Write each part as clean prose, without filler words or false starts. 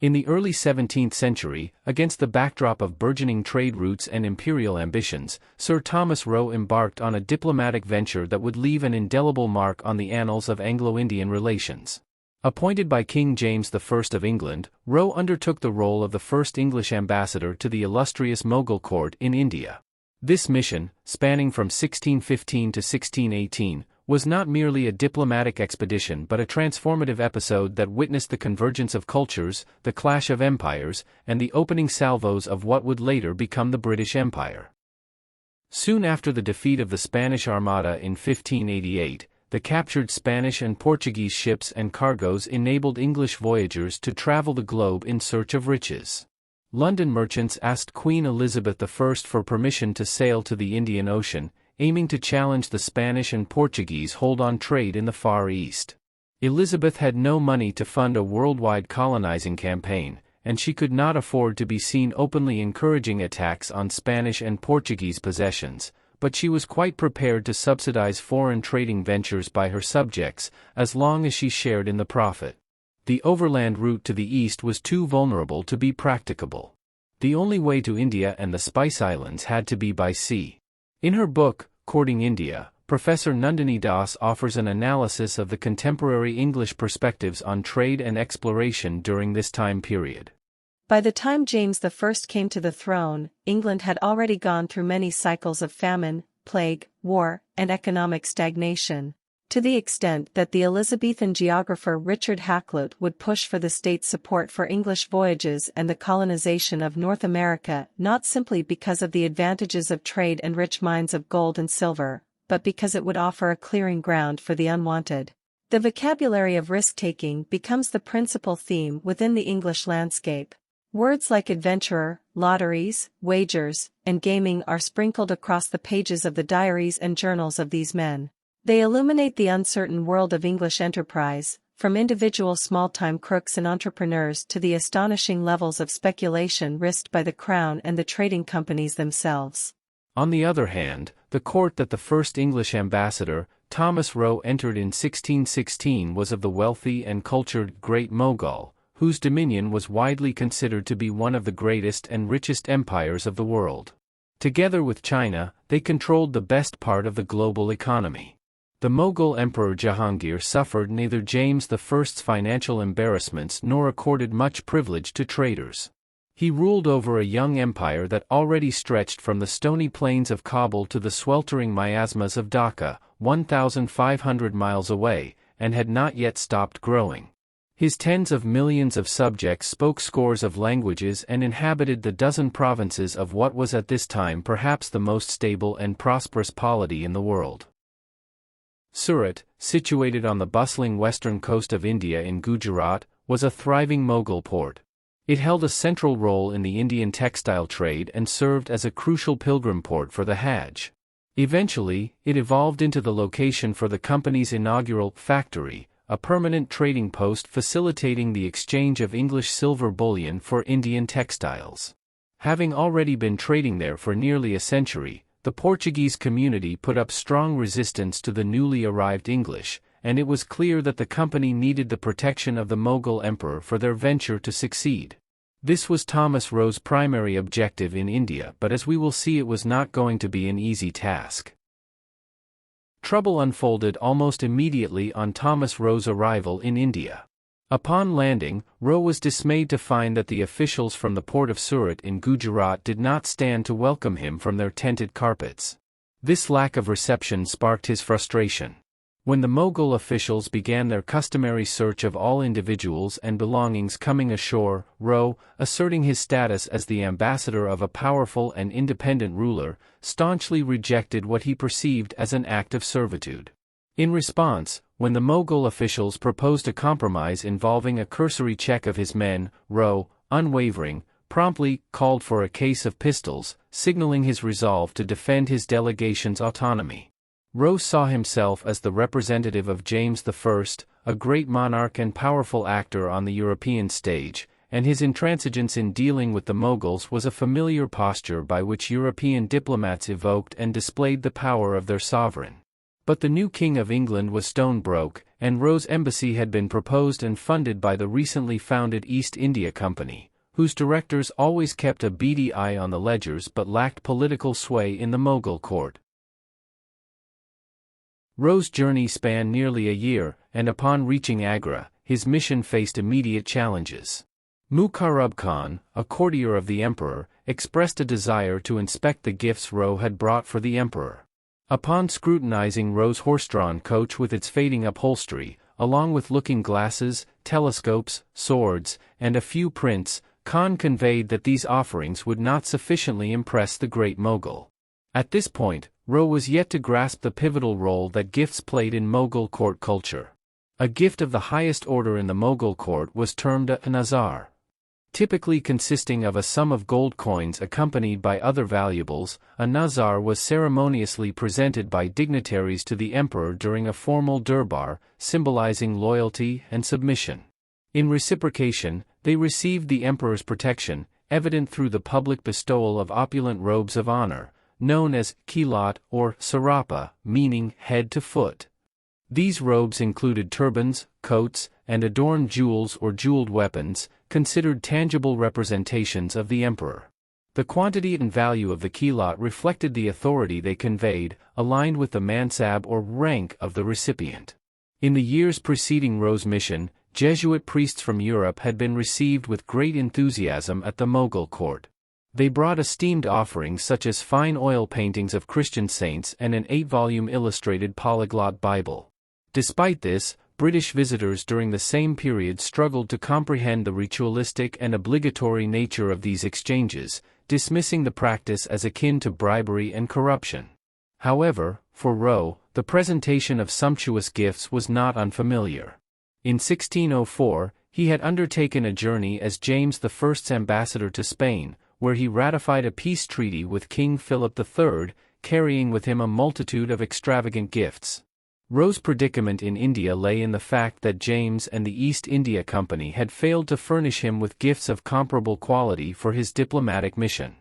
In the early 17th century, against the backdrop of burgeoning trade routes and imperial ambitions, Sir Thomas Roe embarked on a diplomatic venture that would leave an indelible mark on the annals of Anglo-Indian relations. Appointed by King James I of England, Roe undertook the role of the first English ambassador to the illustrious Mughal Court in India. This mission, spanning from 1615 to 1618, was not merely a diplomatic expedition but a transformative episode that witnessed the convergence of cultures, the clash of empires, and the opening salvos of what would later become the British Empire. Soon after the defeat of the Spanish Armada in 1588, the captured Spanish and Portuguese ships and cargoes enabled English voyagers to travel the globe in search of riches. London merchants asked Queen Elizabeth I for permission to sail to the Indian Ocean, aiming to challenge the Spanish and Portuguese hold on trade in the Far East. Elizabeth had no money to fund a worldwide colonizing campaign, and she could not afford to be seen openly encouraging attacks on Spanish and Portuguese possessions, but she was quite prepared to subsidize foreign trading ventures by her subjects, as long as she shared in the profit. The overland route to the east was too vulnerable to be practicable. The only way to India and the Spice Islands had to be by sea. In her book, Courting India, Professor Nandini Das offers an analysis of the contemporary English perspectives on trade and exploration during this time period. By the time James I came to the throne, England had already gone through many cycles of famine, plague, war, and economic stagnation, to the extent that the Elizabethan geographer Richard Hakluyt would push for the state's support for English voyages and the colonization of North America not simply because of the advantages of trade and rich mines of gold and silver, but because it would offer a clearing ground for the unwanted. The vocabulary of risk-taking becomes the principal theme within the English landscape. Words like adventurer, lotteries, wagers, and gaming are sprinkled across the pages of the diaries and journals of these men. They illuminate the uncertain world of English enterprise, from individual small-time crooks and entrepreneurs to the astonishing levels of speculation risked by the crown and the trading companies themselves. On the other hand, the court that the first English ambassador, Thomas Roe, entered in 1616 was of the wealthy and cultured Great Mughal, whose dominion was widely considered to be one of the greatest and richest empires of the world. Together with China, they controlled the best part of the global economy. The Mughal Emperor Jahangir suffered neither James I's financial embarrassments nor accorded much privilege to traders. He ruled over a young empire that already stretched from the stony plains of Kabul to the sweltering miasmas of Dhaka, 1,500 miles away, and had not yet stopped growing. His tens of millions of subjects spoke scores of languages and inhabited the dozen provinces of what was at this time perhaps the most stable and prosperous polity in the world. Surat, situated on the bustling western coast of India in Gujarat, was a thriving Mughal port. It held a central role in the Indian textile trade and served as a crucial pilgrim port for the Hajj. Eventually, it evolved into the location for the company's inaugural factory, a permanent trading post facilitating the exchange of English silver bullion for Indian textiles. Having already been trading there for nearly a century, the Portuguese community put up strong resistance to the newly arrived English, and it was clear that the company needed the protection of the Mughal emperor for their venture to succeed. This was Thomas Roe's primary objective in India, but as we will see, it was not going to be an easy task. Trouble unfolded almost immediately on Thomas Roe's arrival in India. Upon landing, Roe was dismayed to find that the officials from the port of Surat in Gujarat did not stand to welcome him from their tented carpets. This lack of reception sparked his frustration. When the Mughal officials began their customary search of all individuals and belongings coming ashore, Roe, asserting his status as the ambassador of a powerful and independent ruler, staunchly rejected what he perceived as an act of servitude. In response, when the Mughal officials proposed a compromise involving a cursory check of his men, Roe, unwavering, promptly called for a case of pistols, signaling his resolve to defend his delegation's autonomy. Roe saw himself as the representative of James I, a great monarch and powerful actor on the European stage, and his intransigence in dealing with the Mughals was a familiar posture by which European diplomats evoked and displayed the power of their sovereign. But the new King of England was stone broke, and Roe's embassy had been proposed and funded by the recently founded East India Company, whose directors always kept a beady eye on the ledgers but lacked political sway in the Mughal court. Roe's journey spanned nearly a year, and upon reaching Agra, his mission faced immediate challenges. Mukarrab Khan, a courtier of the emperor, expressed a desire to inspect the gifts Roe had brought for the emperor. Upon scrutinizing Roe's horse-drawn coach with its fading upholstery, along with looking glasses, telescopes, swords, and a few prints, Khan conveyed that these offerings would not sufficiently impress the great Mughal. At this point, Roe was yet to grasp the pivotal role that gifts played in Mughal court culture. A gift of the highest order in the Mughal court was termed a nazar. Typically consisting of a sum of gold coins accompanied by other valuables, a nazar was ceremoniously presented by dignitaries to the emperor during a formal durbar, symbolizing loyalty and submission. In reciprocation, they received the emperor's protection, evident through the public bestowal of opulent robes of honor, known as kilat or sarapa, meaning head to foot. These robes included turbans, coats, and adorned jewels or jeweled weapons, considered tangible representations of the emperor. The quantity and value of the kilat reflected the authority they conveyed, aligned with the mansab or rank of the recipient. In the years preceding Roe's mission, Jesuit priests from Europe had been received with great enthusiasm at the Mughal court. They brought esteemed offerings such as fine oil paintings of Christian saints and an 8-volume illustrated polyglot Bible. Despite this, British visitors during the same period struggled to comprehend the ritualistic and obligatory nature of these exchanges, dismissing the practice as akin to bribery and corruption. However, for Roe, the presentation of sumptuous gifts was not unfamiliar. In 1604, he had undertaken a journey as James I's ambassador to Spain, where he ratified a peace treaty with King Philip III, carrying with him a multitude of extravagant gifts. Roe's predicament in India lay in the fact that James and the East India Company had failed to furnish him with gifts of comparable quality for his diplomatic mission.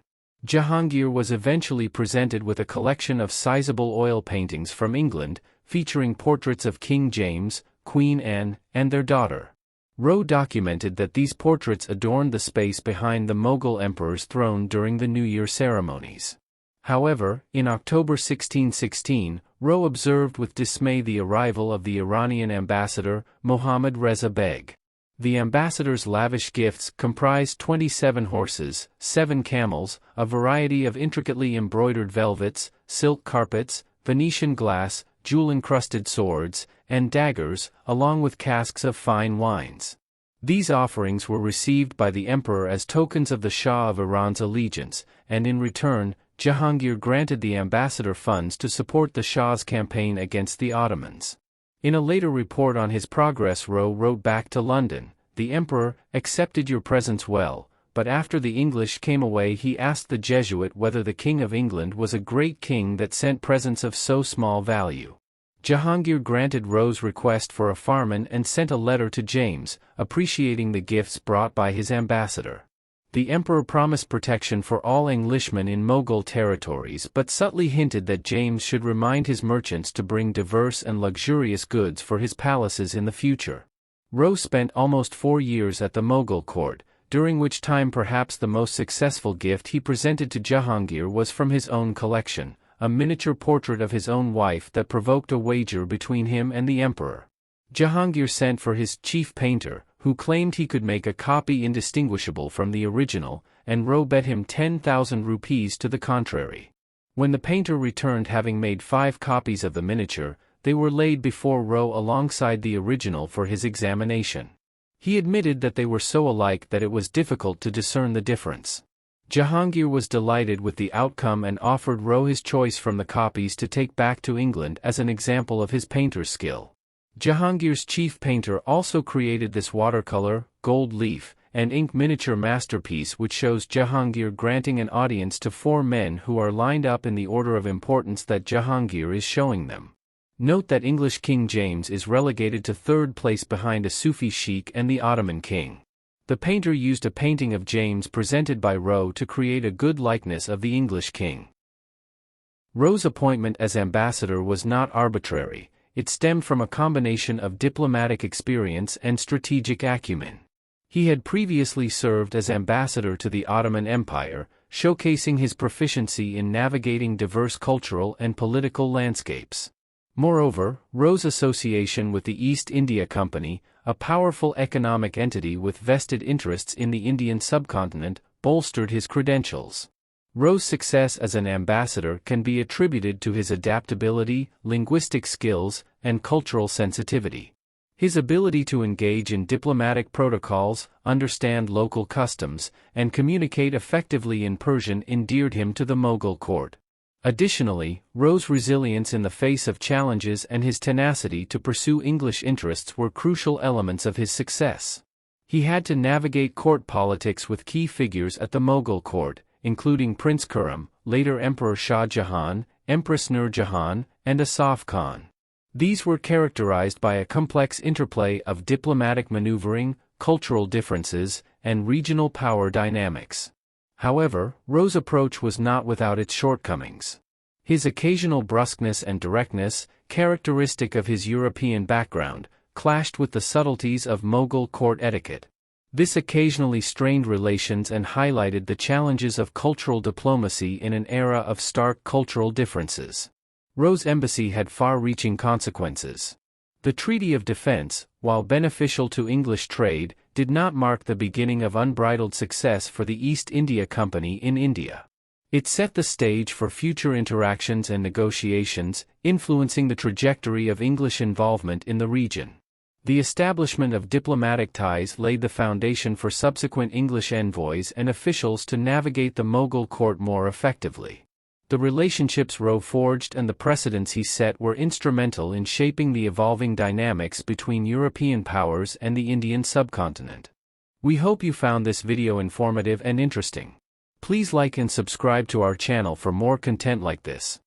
Jahangir was eventually presented with a collection of sizable oil paintings from England, featuring portraits of King James, Queen Anne, and their daughter. Roe documented that these portraits adorned the space behind the Mughal emperor's throne during the New Year ceremonies. However, in October 1616, Roe observed with dismay the arrival of the Iranian ambassador, Mohammad Reza Beg. The ambassador's lavish gifts comprised 27 horses, 7 camels, a variety of intricately embroidered velvets, silk carpets, Venetian glass, jewel-encrusted swords, and daggers, along with casks of fine wines. These offerings were received by the emperor as tokens of the Shah of Iran's allegiance, and in return, Jahangir granted the ambassador funds to support the Shah's campaign against the Ottomans. In a later report on his progress, Roe wrote back to London, "The emperor accepted your presents well, but after the English came away he asked the Jesuit whether the King of England was a great king that sent presents of so small value." Jahangir granted Roe's request for a farman and sent a letter to James, appreciating the gifts brought by his ambassador. The emperor promised protection for all Englishmen in Mughal territories but subtly hinted that James should remind his merchants to bring diverse and luxurious goods for his palaces in the future. Roe spent almost 4 years at the Mughal court, during which time perhaps the most successful gift he presented to Jahangir was from his own collection, a miniature portrait of his own wife that provoked a wager between him and the emperor. Jahangir sent for his chief painter, who claimed he could make a copy indistinguishable from the original, and Roe bet him 10,000 rupees to the contrary. When the painter returned having made 5 copies of the miniature, they were laid before Roe alongside the original for his examination. He admitted that they were so alike that it was difficult to discern the difference. Jahangir was delighted with the outcome and offered Roe his choice from the copies to take back to England as an example of his painter's skill. Jahangir's chief painter also created this watercolor, gold leaf, and ink miniature masterpiece which shows Jahangir granting an audience to 4 men who are lined up in the order of importance that Jahangir is showing them. Note that English King James is relegated to 3rd place behind a Sufi sheikh and the Ottoman king. The painter used a painting of James presented by Roe to create a good likeness of the English king. Roe's appointment as ambassador was not arbitrary. It stemmed from a combination of diplomatic experience and strategic acumen. He had previously served as ambassador to the Ottoman Empire, showcasing his proficiency in navigating diverse cultural and political landscapes. Moreover, Roe's association with the East India Company, a powerful economic entity with vested interests in the Indian subcontinent, bolstered his credentials. Roe's success as an ambassador can be attributed to his adaptability, linguistic skills, and cultural sensitivity. His ability to engage in diplomatic protocols, understand local customs, and communicate effectively in Persian endeared him to the Mughal court. Additionally, Roe's resilience in the face of challenges and his tenacity to pursue English interests were crucial elements of his success. He had to navigate court politics with key figures at the Mughal court, including Prince Khurram, later Emperor Shah Jahan, Empress Nur Jahan, and Asaf Khan. These were characterized by a complex interplay of diplomatic maneuvering, cultural differences, and regional power dynamics. However, Roe's approach was not without its shortcomings. His occasional brusqueness and directness, characteristic of his European background, clashed with the subtleties of Mughal court etiquette. This occasionally strained relations and highlighted the challenges of cultural diplomacy in an era of stark cultural differences. Roe's embassy had far-reaching consequences. The Treaty of Defense, while beneficial to English trade, did not mark the beginning of unbridled success for the East India Company in India. It set the stage for future interactions and negotiations, influencing the trajectory of English involvement in the region. The establishment of diplomatic ties laid the foundation for subsequent English envoys and officials to navigate the Mughal court more effectively. The relationships Roe forged and the precedents he set were instrumental in shaping the evolving dynamics between European powers and the Indian subcontinent. We hope you found this video informative and interesting. Please like and subscribe to our channel for more content like this.